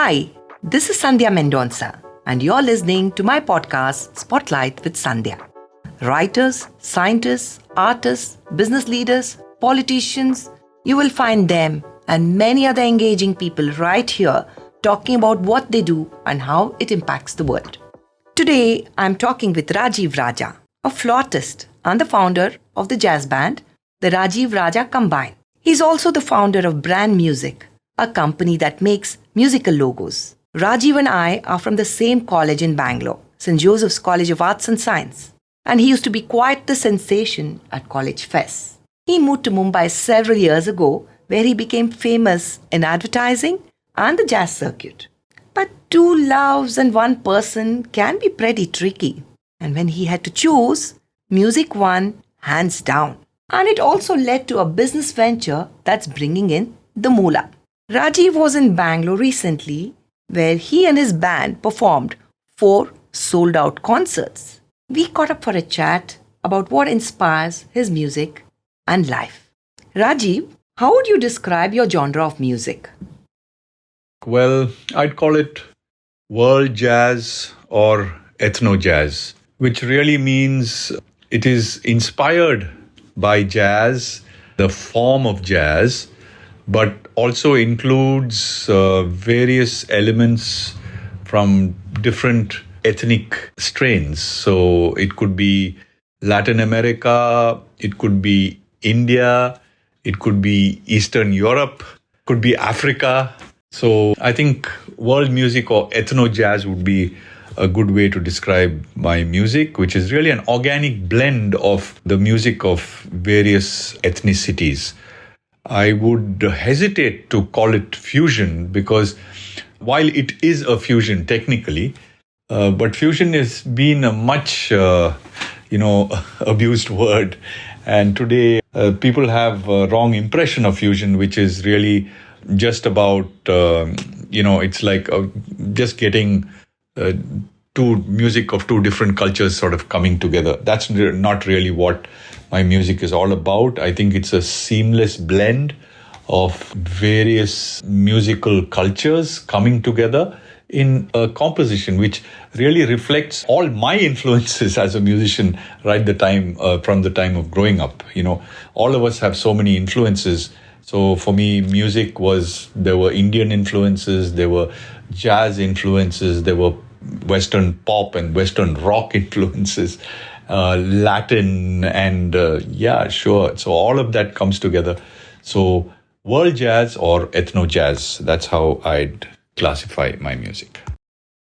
Hi, this is Sandhya Mendonca, and you're listening to my podcast, Spotlight with Sandhya. Writers, scientists, artists, business leaders, politicians, you will find them and many other engaging people right here talking about what they do and how it impacts the world. Today, I'm talking with Rajeev Raja, a flautist and the founder of the jazz band, the Rajeev Raja Combine. He's also the founder of Brand Music, a company that makes musical logos. Rajeev and I are from the same college in Bangalore, St. Joseph's College of Arts and Science, and he used to be quite the sensation at college fests. He moved to Mumbai several years ago, where he became famous in advertising and the jazz circuit. But two loves and one person can be pretty tricky. And when he had to choose, music won hands down. And it also led to a business venture that's bringing in the moolah. Rajeev was in Bangalore recently, where he and his band performed 4 sold-out concerts. We caught up for a chat about what inspires his music and life. Rajeev, how would you describe your genre of music? Well, I'd call it world jazz or ethno jazz, which really means it is inspired by jazz, the form of jazz, but also includes various elements from different ethnic strains. So it could be Latin America, it could be India, it could be Eastern Europe, could be Africa. So I think world music or ethno jazz would be a good way to describe my music, which is really an organic blend of the music of various ethnicities. I would hesitate to call it fusion because while it is a fusion technically, but fusion has been a much, abused word. And today people have a wrong impression of fusion, which is really just about, it's like just getting two music of two different cultures sort of coming together. That's not really what my music is all about. I think it's a seamless blend of various musical cultures coming together in a composition which really reflects all my influences as a musician from the time of growing up. All of us have so many influences. So for me, there were Indian influences, there were jazz influences, there were Western pop and Western rock influences, Latin, and sure. So all of that comes together. So world jazz or ethno jazz, that's how I'd classify my music.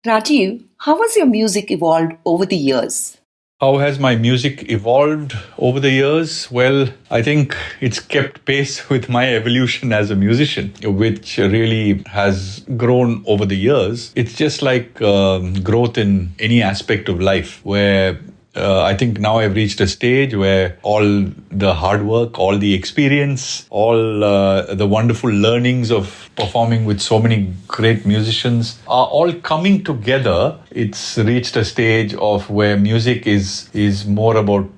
Rajeev, how has your music evolved over the years? How has my music evolved over the years? Well, I think it's kept pace with my evolution as a musician, which really has grown over the years. It's just like growth in any aspect of life, where I think now I've reached a stage where all the hard work, all the experience, all the wonderful learnings of performing with so many great musicians are all coming together. It's reached a stage of where music is more about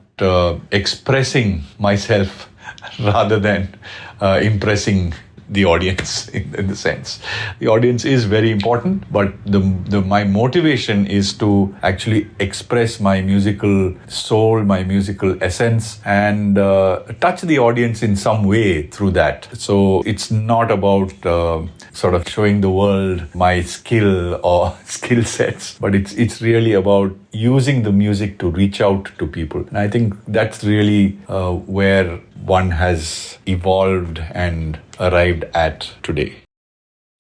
expressing myself rather than impressing the audience in the sense. The audience is very important, but my motivation is to actually express my musical soul, my musical essence, and touch the audience in some way through that. So it's not about sort of showing the world my skill or skill sets, but it's really about using the music to reach out to people. And I think that's really where one has evolved and arrived at today.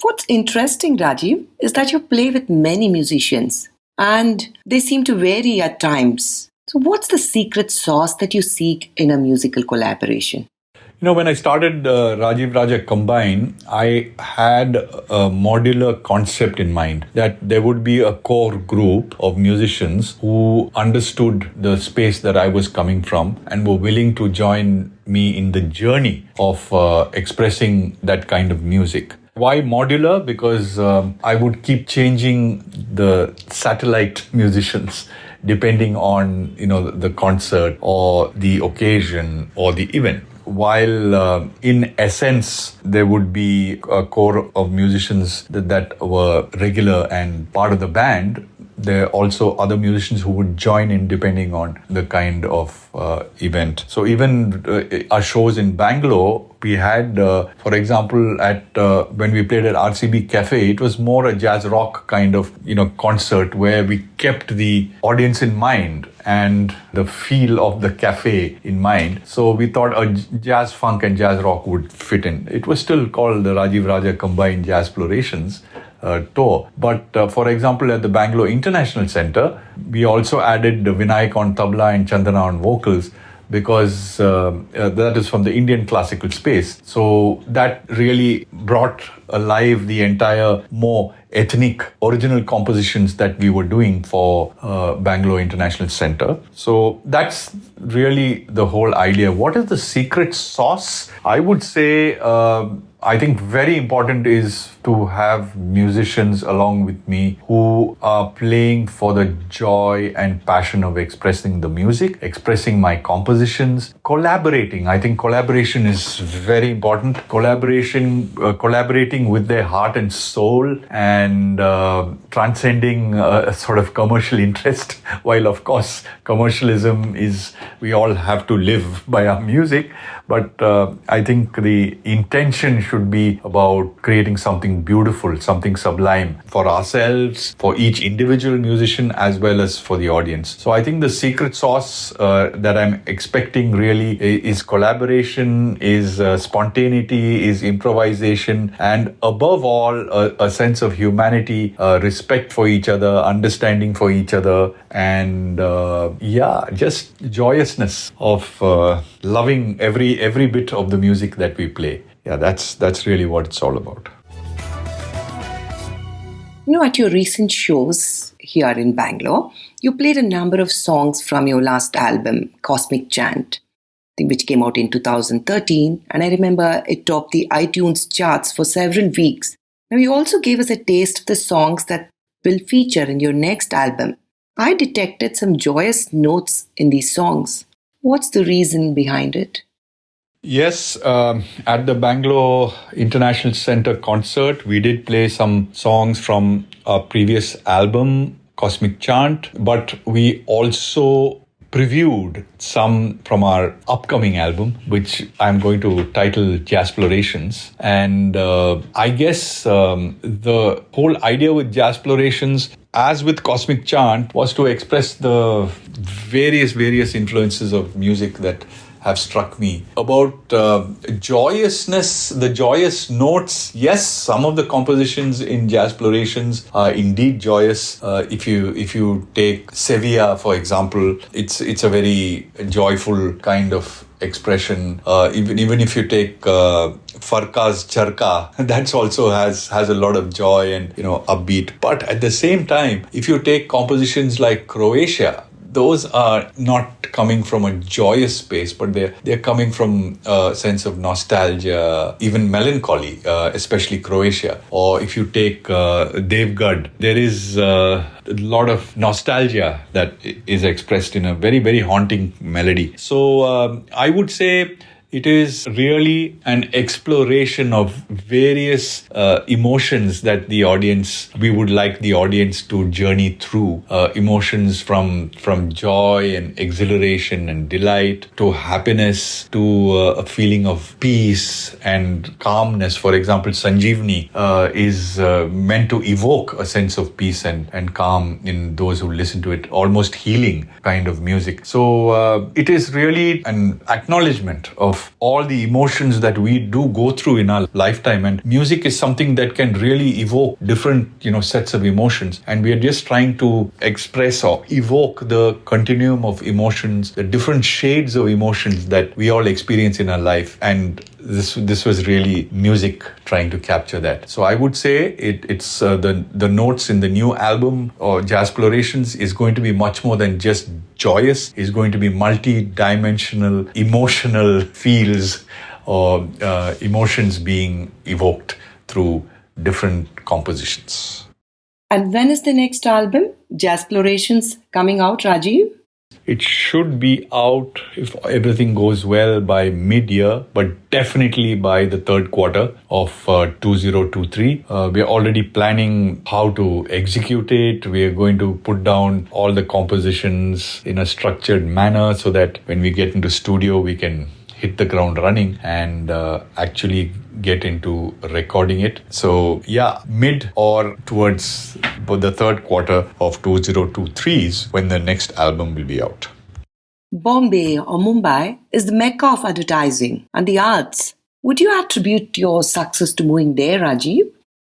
What's interesting, Rajeev, is that you play with many musicians and they seem to vary at times. So what's the secret sauce that you seek in a musical collaboration? When I started Rajeev Raja Combine, I had a modular concept in mind that there would be a core group of musicians who understood the space that I was coming from and were willing to join me in the journey of expressing that kind of music. Why modular? Because I would keep changing the satellite musicians depending on the concert or the occasion or the event. while in essence there would be a core of musicians that were regular and part of the band, there are also other musicians who would join in depending on the kind of event. So even our shows in Bangalore, we had, for example, at when we played at RCB Cafe, it was more a jazz rock kind of concert where we kept the audience in mind and the feel of the cafe in mind. So we thought a jazz funk and jazz rock would fit in. It was still called the Rajeev Raja Combine Jazz Explorations tour. But for example, at the Bangalore International Center, we also added Vinayak on tabla and Chandana on vocals, because that is from the Indian classical space. So that really brought alive the entire more ethnic original compositions that we were doing for Bangalore International Center. So that's really the whole idea. What is the secret sauce? I would say, I think very important is to have musicians along with me who are playing for the joy and passion of expressing the music, expressing my compositions, collaborating. I think collaboration is very important. Collaborating with their heart and soul, and transcending a sort of commercial interest. While of course commercialism is, we all have to live by our music, but I think the intention should be about creating something beautiful, something sublime for ourselves, for each individual musician, as well as for the audience. So I think the secret sauce that I'm expecting really is collaboration, is spontaneity, is improvisation, and above all, a sense of humanity, respect for each other, understanding for each other, and just joyousness of loving every bit of the music that we play. Yeah, that's really what it's all about. At your recent shows here in Bangalore, you played a number of songs from your last album, Cosmic Chant, which came out in 2013. And I remember it topped the iTunes charts for several weeks. Now, you also gave us a taste of the songs that will feature in your next album. I detected some joyous notes in these songs. What's the reason behind it? Yes, at the Bangalore International Center concert, we did play some songs from our previous album, Cosmic Chant, but we also previewed some from our upcoming album, which I'm going to title Jazz Explorations. And I guess the whole idea with Jazz Explorations, as with Cosmic Chant, was to express the various influences of music that have struck me. About joyousness, the joyous notes, yes, some of the compositions in Jazz Explorations are indeed joyous. If you take Sevilla, for example, it's a very joyful kind of expression. Even if you take Farka's Charka, that also has a lot of joy and upbeat. But at the same time, if you take compositions like Croatia, those are not coming from a joyous space, but they're coming from a sense of nostalgia, even melancholy, especially Croatia. Or if you take Devgad, there is a lot of nostalgia that is expressed in a very, very haunting melody. So I would say it is really an exploration of various emotions that we would like the audience to journey through. Emotions from joy and exhilaration and delight to happiness to a feeling of peace and calmness. For example, Sanjeevani is meant to evoke a sense of peace and calm in those who listen to it, almost healing kind of music. So it is really an acknowledgement of all the emotions that we do go through in our lifetime, and music is something that can really evoke different sets of emotions, and we are just trying to express or evoke the continuum of emotions, the different shades of emotions that we all experience in our life. And this was really music trying to capture that. So I would say it's the notes in the new album or Jazz Explorations is going to be much more than just joyous. Is going to be multi-dimensional emotional feels or emotions being evoked through different compositions. And when is the next album, Jazz Explorations, coming out, Rajeev? It should be out, if everything goes well, by mid-year, but definitely by the third quarter of 2023. We are already planning how to execute it. We are going to put down all the compositions in a structured manner so that when we get into studio, we can hit the ground running and actually get into recording it. So yeah, mid or towards the third quarter of 2023 is when the next album will be out. Bombay or Mumbai is the mecca of advertising and the arts. Would you attribute your success to moving there, Rajeev?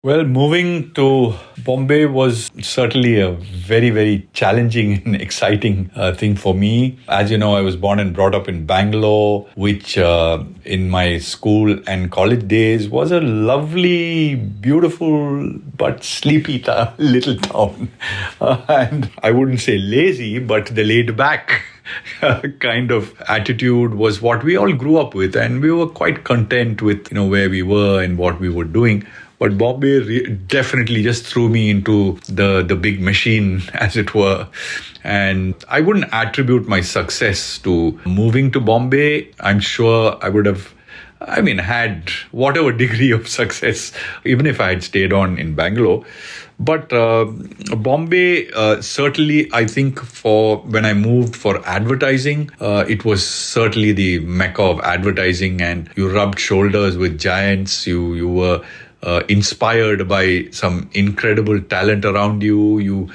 Well, moving to Bombay was certainly a very, very challenging and exciting thing for me. As you know, I was born and brought up in Bangalore, which in my school and college days was a lovely, beautiful, but sleepy little town. And I wouldn't say lazy, but the laid back kind of attitude was what we all grew up with. And we were quite content with, where we were and what we were doing. But Bombay definitely just threw me into the big machine, as it were. And I wouldn't attribute my success to moving to Bombay. I'm sure I would have, had whatever degree of success, even if I had stayed on in Bangalore. But Bombay, certainly, I think for when I moved for advertising, it was certainly the mecca of advertising, and you rubbed shoulders with giants. You were inspired by some incredible talent around you. You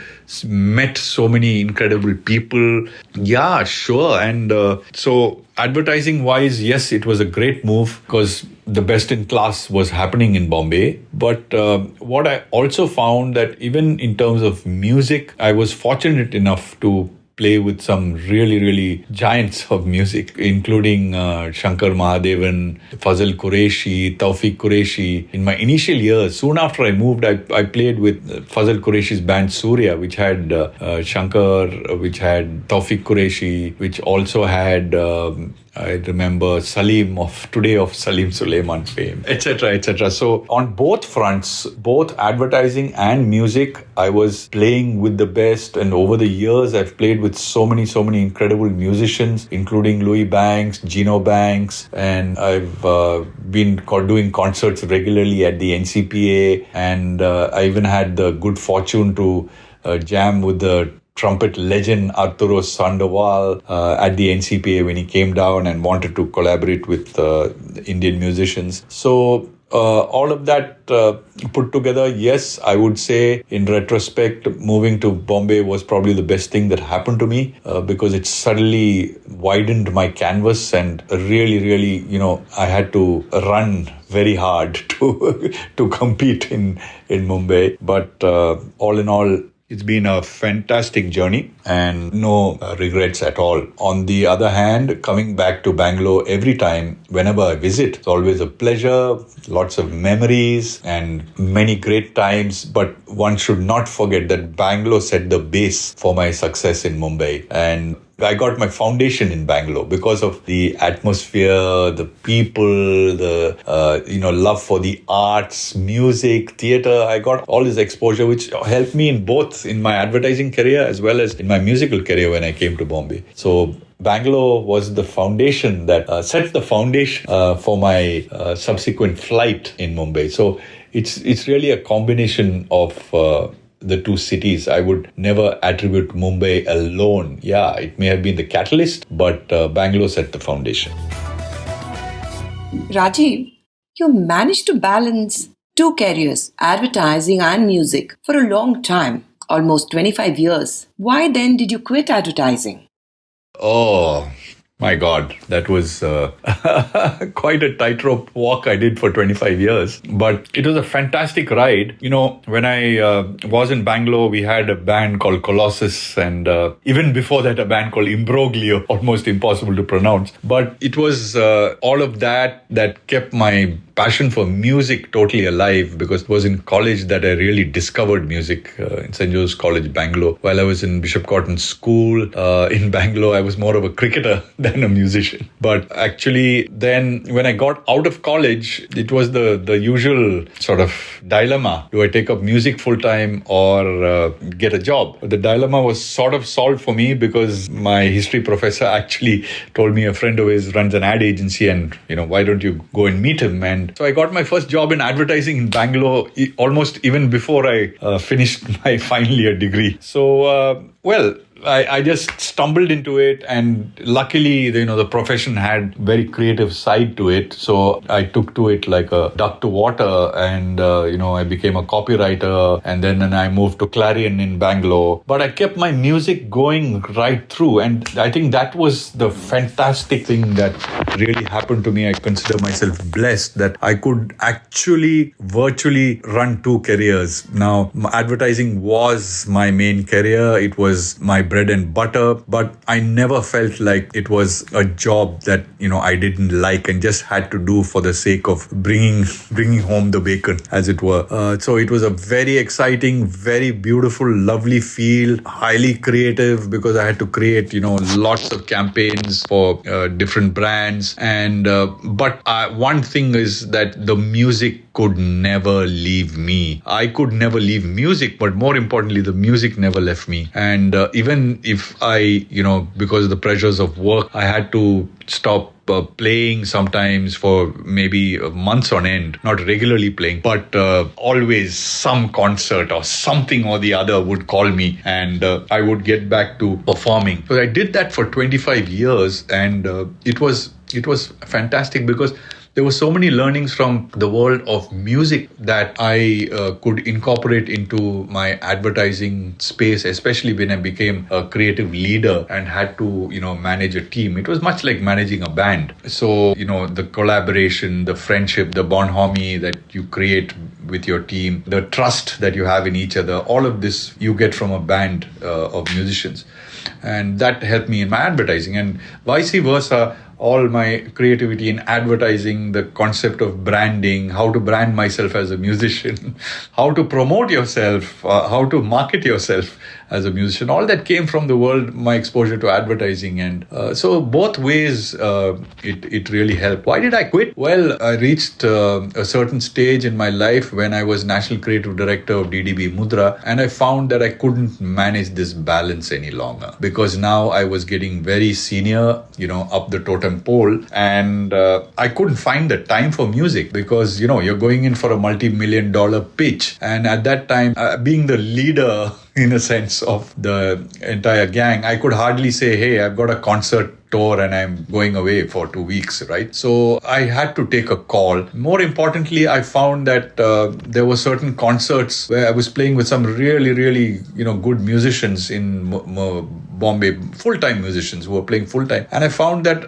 met so many incredible people. Yeah, sure. And so advertising wise, yes, it was a great move because the best in class was happening in Bombay. But what I also found that even in terms of music, I was fortunate enough to play with some really, really giants of music, including Shankar Mahadevan, Fazal Qureshi, Tawfiq Qureshi. In my initial years, soon after I moved, I played with Fazal Qureshi's band Surya, which had Shankar, which had Tawfiq Qureshi, which also had I remember Salim of Salim Suleiman fame, etc., etc. So on both fronts, both advertising and music, I was playing with the best. And over the years, I've played with so many incredible musicians, including Louis Banks, Gino Banks, and I've been doing concerts regularly at the NCPA. And I even had the good fortune to jam with the trumpet legend Arturo Sandoval at the NCPA when he came down and wanted to collaborate with Indian musicians. So all of that put together, yes, I would say in retrospect, moving to Bombay was probably the best thing that happened to me because it suddenly widened my canvas and really, I had to run very hard to compete in Mumbai. But all in all, it's been a fantastic journey and no regrets at all. On the other hand, coming back to Bangalore every time, whenever I visit, it's always a pleasure, lots of memories and many great times. But one should not forget that Bangalore set the base for my success in Mumbai. And I got my foundation in Bangalore because of the atmosphere, the people, the love for the arts, music, theatre. I got all this exposure, which helped me in my advertising career as well as in my musical career when I came to Bombay. So Bangalore was the foundation that set the foundation for my subsequent flight in Mumbai. So it's really a combination of the two cities. I would never attribute Mumbai alone. Yeah, it may have been the catalyst, but Bangalore set the foundation. Rajeev, you managed to balance two careers, advertising and music, for a long time, almost 25 years. Why then did you quit advertising? Oh, my God, that was quite a tightrope walk I did for 25 years. But it was a fantastic ride. When I was in Bangalore, we had a band called Colossus. And even before that, a band called Imbroglio, almost impossible to pronounce. But it was all of that kept my passion for music totally alive, because it was in college that I really discovered music in St. Joseph's College, Bangalore. While I was in Bishop Cotton School in Bangalore, I was more of a cricketer than a musician. But actually, then when I got out of college, it was the usual sort of dilemma. Do I take up music full time or get a job? The dilemma was sort of solved for me because my history professor actually told me a friend of his runs an ad agency, and why don't you go and meet him? And so I got my first job in advertising in Bangalore almost even before I finished my final year degree. So, I just stumbled into it, and luckily, the profession had very creative side to it. So I took to it like a duck to water, and I became a copywriter, and then I moved to Clarion in Bangalore. But I kept my music going right through, and I think that was the fantastic thing that really happened to me. I consider myself blessed that I could actually virtually run two careers. Now, advertising was my main career. It was my bread and butter, but I never felt like it was a job that I didn't like and just had to do for the sake of bringing home the bacon, as it were. So it was a very exciting, very beautiful, lovely field, highly creative, because I had to create lots of campaigns for different brands. And but one thing is that the music could never leave me. I could never leave music, but more importantly, the music never left me. And even if I, because of the pressures of work, I had to stop playing sometimes for maybe months on end, not regularly playing, but always some concert or something or the other would call me, and I would get back to performing. So I did that for 25 years, and it was fantastic, because there were so many learnings from the world of music that I could incorporate into my advertising space, especially when I became a creative leader and had to, manage a team. It was much like managing a band. So, the collaboration, the friendship, the bonhomie that you create with your team, the trust that you have in each other, all of this you get from a band of musicians. And that helped me in my advertising, and vice versa. All my creativity in advertising, the concept of branding, how to brand myself as a musician, how to promote yourself, how to market yourself as a musician, all that came from the world, my exposure to advertising. And so both ways, it really helped. Why did I quit? Well, I reached a certain stage in my life when I was National Creative Director of DDB Mudra, and I found that I couldn't manage this balance any longer, because now I was getting very senior, up the totem pole, and I couldn't find the time for music, because you're going in for a multi-million-dollar pitch, and at that time, being the leader in a sense of the entire gang, I could hardly say, hey, I've got a concert tour and I'm going away for 2 weeks, right? So I had to take a call. More importantly, I found that there were certain concerts where I was playing with some really, really, good musicians in Bombay, full-time musicians who were playing full-time. And I found that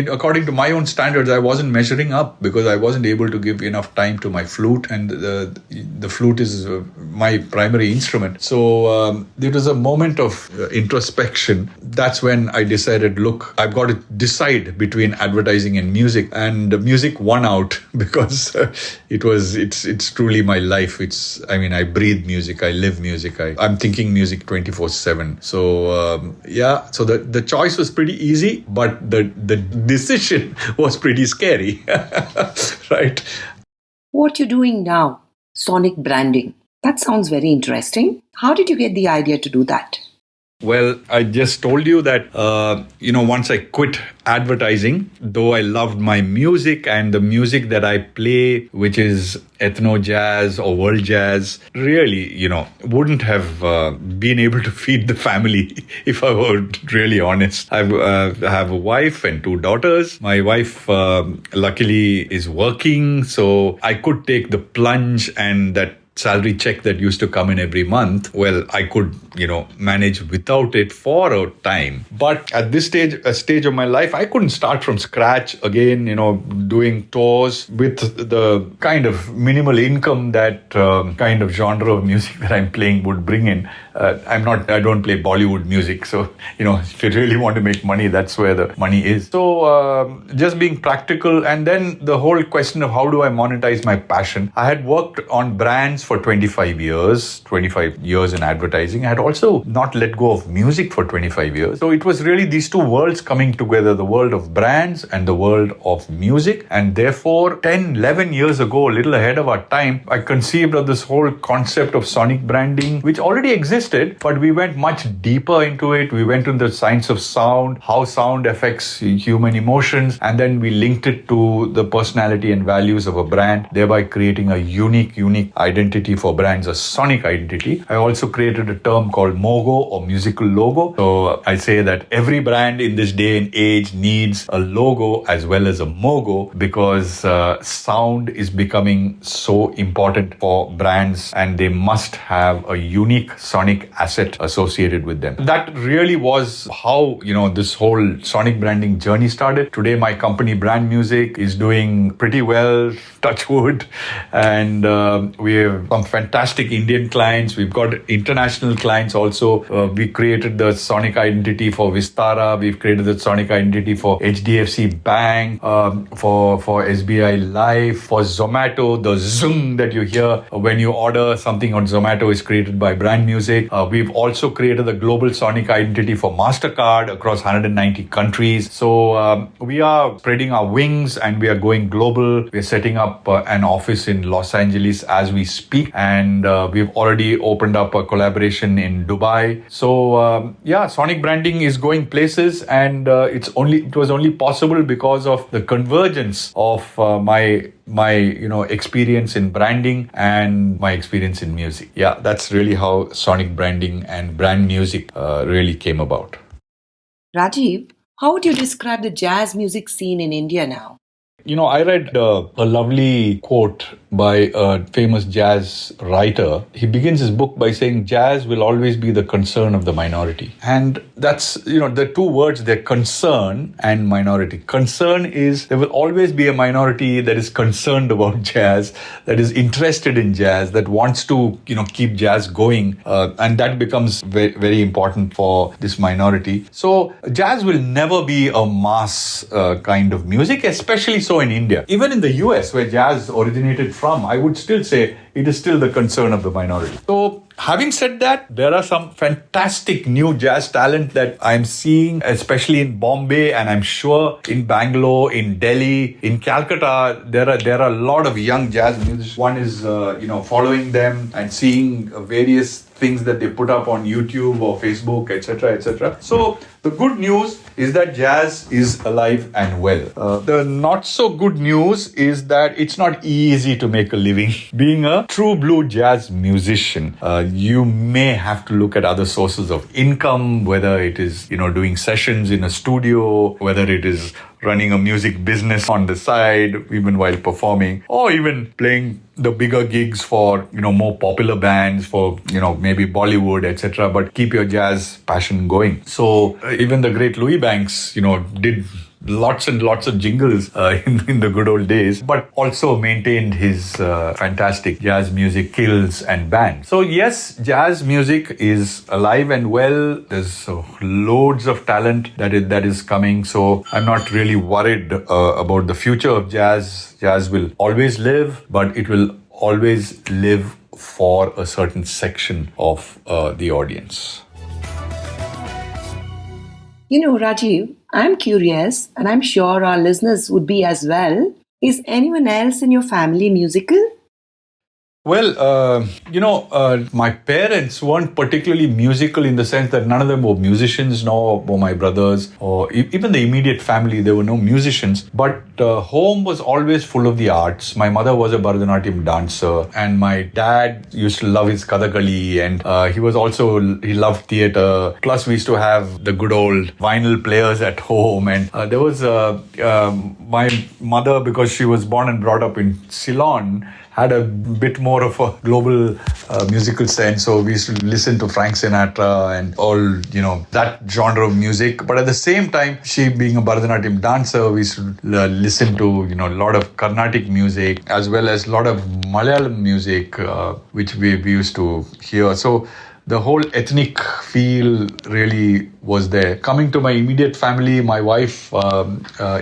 according to my own standards, I wasn't measuring up, because I wasn't able to give enough time to my flute, and the flute is my primary instrument. So there was a moment of introspection. That's when I decided, look, I've got to decide between advertising and music, and music won out, because it's truly my life. I breathe music, I live music, I'm thinking music 24/7. So so the choice was pretty easy, but the decision was pretty scary, right? What you're doing now, sonic branding, that sounds very interesting. How did you get the idea to do that? Well, I just told you that, once I quit advertising, though I loved my music and the music that I play, which is ethno jazz or world jazz, really, wouldn't have been able to feed the family, if I were really honest. I have a wife and 2 daughters. My wife, luckily, is working, so I could take the plunge, and that salary check that used to come in every month, well, I could, manage without it for a time. But at this stage of my life, I couldn't start from scratch again, doing tours with the kind of minimal income that kind of genre of music that I'm playing would bring in. I don't play Bollywood music. So, if you really want to make money, that's where the money is. So just being practical, and then the whole question of how do I monetize my passion. I had worked on brands for 25 years in advertising. I had also not let go of music for 25 years. So it was really these two worlds coming together, the world of brands and the world of music. And therefore, 10, 11 years ago, a little ahead of our time, I conceived of this whole concept of sonic branding, which already existed, but we went much deeper into it. We went into the science of sound, how sound affects human emotions, and then we linked it to the personality and values of a brand, thereby creating a unique identity for brands, a sonic identity. I also created a term called MOGO, or musical logo. So I say that every brand in this day and age needs a logo as well as a MOGO, because sound is becoming so important for brands, and they must have a unique sonic asset associated with them. That really was how, this whole sonic branding journey started. Today, my company Brand Music is doing pretty well, touch wood, and we have some fantastic Indian clients. We've got international clients also. We created the sonic identity for Vistara. We've created the sonic identity for HDFC Bank, for SBI Life, for Zomato. The zung that you hear when you order something on Zomato is created by Brand Music. We've also created the global sonic identity for MasterCard across 190 countries. So we are spreading our wings and we are going global. We're setting up an office in Los Angeles as we speak, and we've already opened up a collaboration in Dubai. So sonic branding is going places, and it was only possible because of the convergence of my experience in branding and my experience in music. Yeah, that's really how sonic branding and brand music really came about. Rajeev, how would you describe the jazz music scene in India now? I read a lovely quote by a famous jazz writer. He begins his book by saying, jazz will always be the concern of the minority. And that's, the two words, they're concern and minority. Concern is there will always be a minority that is concerned about jazz, that is interested in jazz, that wants to, keep jazz going. And that becomes very, very important for this minority. So jazz will never be a mass kind of music, especially so in India. Even in the US, where jazz originated from, I would still say it is still the concern of the minority. So, having said that, there are some fantastic new jazz talent that I'm seeing, especially in Bombay, and I'm sure in Bangalore, in Delhi, in Calcutta. There are a lot of young jazz musicians. One is, following them and seeing various things that they put up on YouTube or Facebook, etc., etc. So the good news is that jazz is alive and well. The not so good news is that it's not easy to make a living being a true blue jazz musician. You may have to look at other sources of income, whether it is, doing sessions in a studio, whether it is running a music business on the side, even while performing, or even playing the bigger gigs for, more popular bands, for, maybe Bollywood, etc. But keep your jazz passion going. So even the great Louis Banks, did lots and lots of jingles in the good old days, but also maintained his fantastic jazz music skills and band. So yes, jazz music is alive and well. There's loads of talent that is coming. So I'm not really worried about the future of jazz. Jazz will always live, but it will always live for a certain section of the audience. Rajeev, I'm curious, and I'm sure our listeners would be as well. Is anyone else in your family musical? Well, my parents weren't particularly musical in the sense that none of them were musicians, nor were my brothers, or even the immediate family, there were no musicians. But home was always full of the arts. My mother was a Bharatanatyam dancer, and my dad used to love his Kathakali, and he loved theatre. Plus, we used to have the good old vinyl players at home. And there was my mother, because she was born and brought up in Ceylon, had a bit more of a global musical sense. So we used to listen to Frank Sinatra and all, that genre of music. But at the same time, she being a Bharatanatyam dancer, we used to listen to, a lot of Carnatic music as well as a lot of Malayalam music, which we used to hear. So the whole ethnic feel really was there. Coming to my immediate family, my wife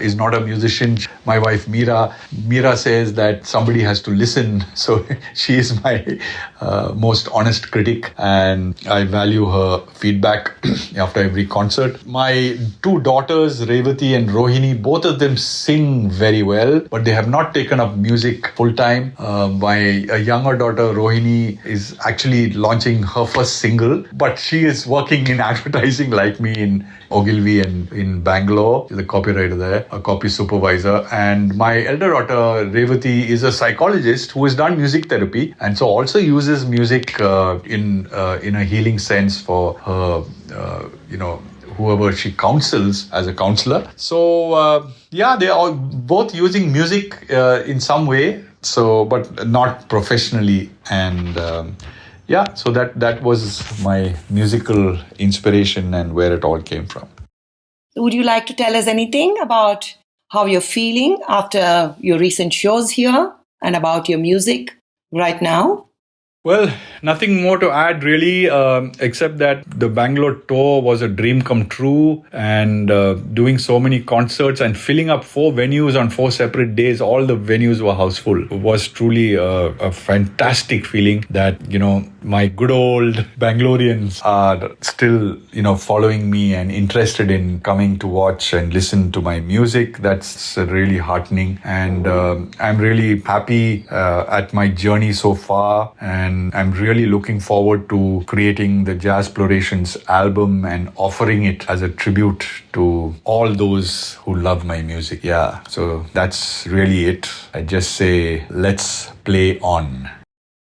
is not a musician. My wife, Meera says that somebody has to listen. So she is my most honest critic, and I value her feedback after every concert. My two daughters, Revati and Rohini, both of them sing very well, but they have not taken up music full time. My younger daughter, Rohini, is actually launching her first single, but she is working in advertising like me in Ogilvy and in Bangalore. She's a copywriter there, a copy supervisor. And my elder daughter, Revati, is a psychologist who has done music therapy and so also uses music in a healing sense for her, whoever she counsels as a counselor. So, they are both using music in some way, so but not professionally. And so that was my musical inspiration and where it all came from. Would you like to tell us anything about how you're feeling after your recent shows here and about your music right now? Well, nothing more to add really, except that the Bangalore tour was a dream come true, and doing so many concerts and filling up 4 venues on 4 separate days, all the venues were house full. It was truly a fantastic feeling that, my good old Bangaloreans are still, following me and interested in coming to watch and listen to my music. That's really heartening. And I'm really happy at my journey so far. And I'm really looking forward to creating the Jazz Explorations album and offering it as a tribute to all those who love my music. Yeah, so that's really it. I just say, let's play on.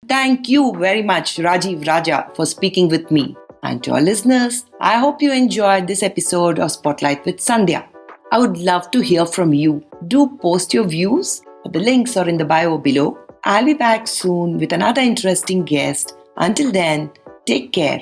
Thank you very much, Rajeev Raja, for speaking with me. And to our listeners, I hope you enjoyed this episode of Spotlight with Sandhya. I would love to hear from you. Do post your views. The links are in the bio below. I'll be back soon with another interesting guest. Until then, take care.